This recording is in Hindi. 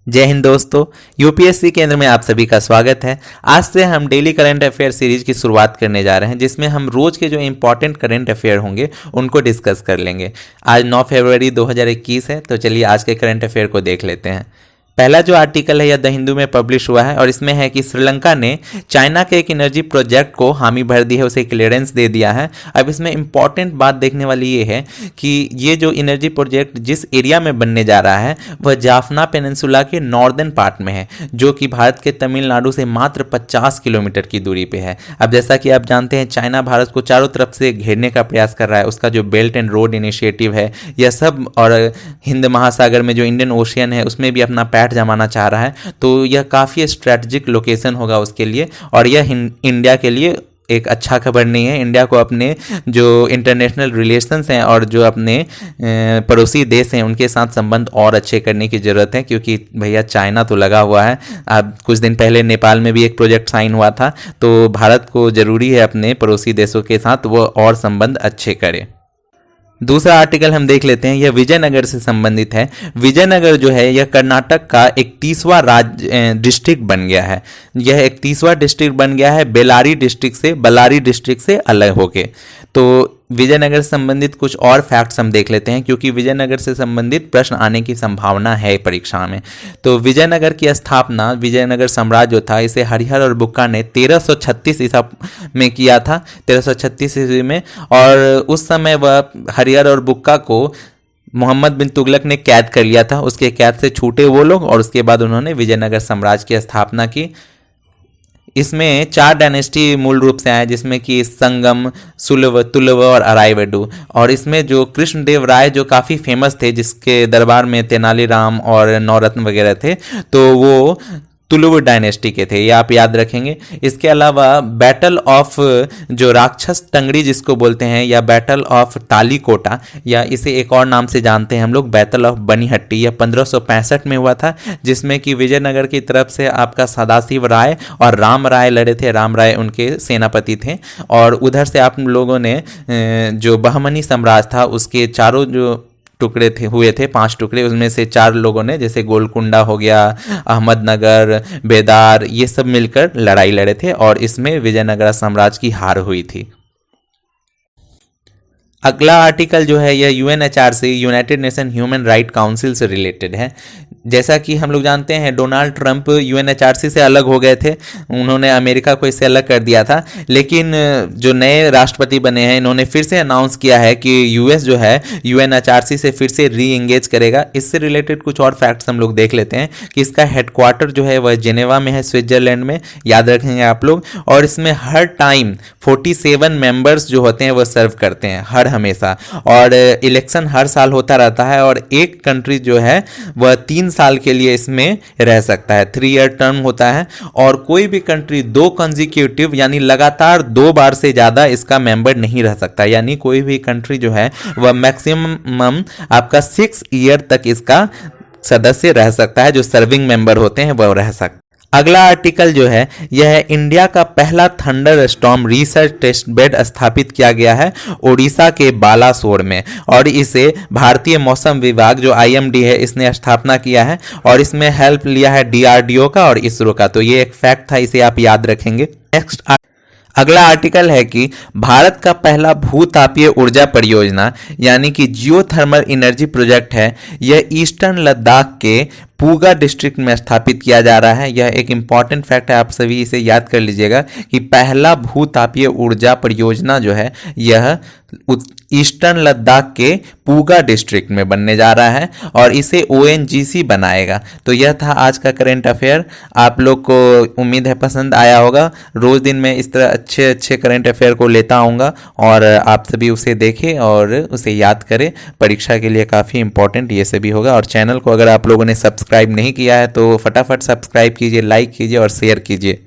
जय हिंद दोस्तों। यूपीएससी केंद्र में आप सभी का स्वागत है। आज से हम डेली करंट अफेयर सीरीज की शुरुआत करने जा रहे हैं, जिसमें हम रोज के जो इंपॉर्टेंट करंट अफेयर होंगे उनको डिस्कस कर लेंगे। आज 9 फरवरी 2021 है, तो चलिए आज के करंट अफेयर को देख लेते हैं। पहला जो आर्टिकल है यह द हिंदू में पब्लिश हुआ है और इसमें है कि श्रीलंका ने चाइना के एक एनर्जी प्रोजेक्ट को हामी भर दी है, उसे क्लियरेंस दे दिया है। अब इसमें इंपॉर्टेंट बात देखने वाली ये है कि ये जो एनर्जी प्रोजेक्ट जिस एरिया में बनने जा रहा है वह जाफना पेनिनसुला के नॉर्दर्न पार्ट में है, जो कि भारत के तमिलनाडु से मात्र 50 किलोमीटर की दूरी पे है। अब जैसा कि आप जानते हैं, चाइना भारत को चारों तरफ से घेरने का प्रयास कर रहा है। उसका जो बेल्ट एंड रोड इनिशिएटिव है यह सब, और हिंद महासागर में जो इंडियन ओशियन है उसमें भी अपना पैठ जमाना चाह रहा है। तो यह काफ़ी स्ट्रैटेजिक लोकेशन होगा उसके लिए, और यह इंडिया के लिए एक अच्छा खबर नहीं है। इंडिया को अपने जो इंटरनेशनल रिलेशंस हैं और जो अपने पड़ोसी देश हैं उनके साथ संबंध और अच्छे करने की ज़रूरत है, क्योंकि भैया चाइना तो लगा हुआ है। अब कुछ दिन पहले नेपाल में भी एक प्रोजेक्ट साइन हुआ था, तो भारत को ज़रूरी है अपने पड़ोसी देशों के साथ वो और संबंध अच्छे करे। दूसरा आर्टिकल हम देख लेते हैं, यह विजयनगर से संबंधित है। विजयनगर जो है यह कर्नाटक का 31वां राज्य डिस्ट्रिक्ट बन गया है। यह 31वां डिस्ट्रिक्ट बन गया है बेलारी डिस्ट्रिक्ट से अलग होके। तो विजयनगर से संबंधित कुछ और फैक्ट्स हम देख लेते हैं, क्योंकि विजयनगर से संबंधित प्रश्न आने की संभावना है परीक्षा में। तो विजयनगर की स्थापना, विजयनगर साम्राज्य जो था, इसे हरिहर और बुक्का ने 1336 ईसा में किया था, 1336 ईस्वी में। और उस समय वह हरिहर और बुक्का को मोहम्मद बिन तुगलक ने कैद कर लिया था। उसके कैद से छूटे वो लोग और उसके बाद उन्होंने विजयनगर साम्राज्य की स्थापना की। इसमें 4 डायनेस्टी मूल रूप से आए, जिसमें कि संगम, सुलभ, तुलव और अरायवडु। और इसमें जो कृष्णदेव राय जो काफ़ी फेमस थे, जिसके दरबार में तेनालीराम और नवरत्न वगैरह थे, तो वो तुलुव डायनेस्टी के थे, ये आप याद रखेंगे। इसके अलावा बैटल ऑफ जो राक्षस टंगड़ी जिसको बोलते हैं, या बैटल ऑफ तालीकोटा, या इसे एक और नाम से जानते हैं हम लोग बैटल ऑफ बनीहट्टी, यह 1565 में हुआ था, जिसमें कि विजयनगर की तरफ से आपका सदाशिव राय और राम राय लड़े थे। राम राय उनके सेनापति थे। और उधर से आप लोगों ने जो बहमनी साम्राज्य था उसके चारों जो टुकड़े हुए थे 5 टुकड़े, उसमें से 4 लोगों ने, जैसे गोलकुंडा हो गया, अहमदनगर, बेदार, ये सब मिलकर लड़ाई लड़े थे और इसमें विजयनगर साम्राज्य की हार हुई थी। अगला आर्टिकल जो है यह UNHRC, United nation human right council से रिलेटेड है। जैसा कि हम लोग जानते हैं, डोनाल्ड ट्रंप यूएनएचआरसी से अलग हो गए थे, उन्होंने अमेरिका को इससे अलग कर दिया था। लेकिन जो नए राष्ट्रपति बने हैं, इन्होंने फिर से अनाउंस किया है कि यूएस जो है यूएनएचआरसी से फिर से री एंगेज करेगा। इससे रिलेटेड कुछ और फैक्ट्स हम लोग देख लेते हैं कि इसका हेडक्वार्टर जो है वह जेनेवा में है, स्विट्जरलैंड में, याद रखेंगे आप लोग। और इसमें हर टाइम 47 मेंबर्स जो होते हैं वह सर्व करते हैं हर हमेशा, और इलेक्शन हर साल होता रहता है। और एक कंट्री जो है वह 3 साल के लिए इसमें रह सकता है, 3 ईयर टर्म होता है। और कोई भी कंट्री 2 कंसेक्यूटिव यानी लगातार 2 बार से ज़्यादा इसका मेंबर नहीं रह सकता। यानी कोई भी कंट्री जो है वह मैक्सिमम आपका 6 ईयर तक इसका सदस्य रह सकता है, जो सर्विंग मेंबर होते हैं वह रह सकते हैं। अगला आर्टिकल जो है यह है, इंडिया का पहला thunder storm research test bed स्थापित किया गया है ओडिशा के बालासोर में, और इसे भारतीय मौसम विभाग जो आईएमडी है इसने स्थापना किया है। और इसमें हेल्प लिया है डीआरडीओ का और इसरो का। तो ये एक फैक्ट था, इसे आप याद रखेंगे। नेक्स्ट अगला आर्टिकल है कि भारत का पहला भूतापीय ऊर्जा परियोजना यानी कि जियोथर्मल एनर्जी प्रोजेक्ट है, यह ईस्टर्न लद्दाख के पूगा डिस्ट्रिक्ट में स्थापित किया जा रहा है। यह एक इंपॉर्टेंट फैक्ट है, आप सभी इसे याद कर लीजिएगा कि पहला भूतापीय ऊर्जा परियोजना जो है यह ईस्टर्न लद्दाख के पूगा डिस्ट्रिक्ट में बनने जा रहा है और इसे ओएनजीसी बनाएगा। तो यह था आज का करंट अफेयर। आप लोग को उम्मीद है पसंद आया होगा। रोज दिन में इस तरह अच्छे अच्छे करंट अफेयर को लेता आऊँगा और आप सभी उसे देखें और उसे याद करें। परीक्षा के लिए काफ़ी इंपॉर्टेंट ये सभी होगा। और चैनल को अगर आप लोगों ने सब्सक्राइब नहीं किया है तो फटाफट सब्सक्राइब कीजिए, लाइक कीजिए और शेयर कीजिए।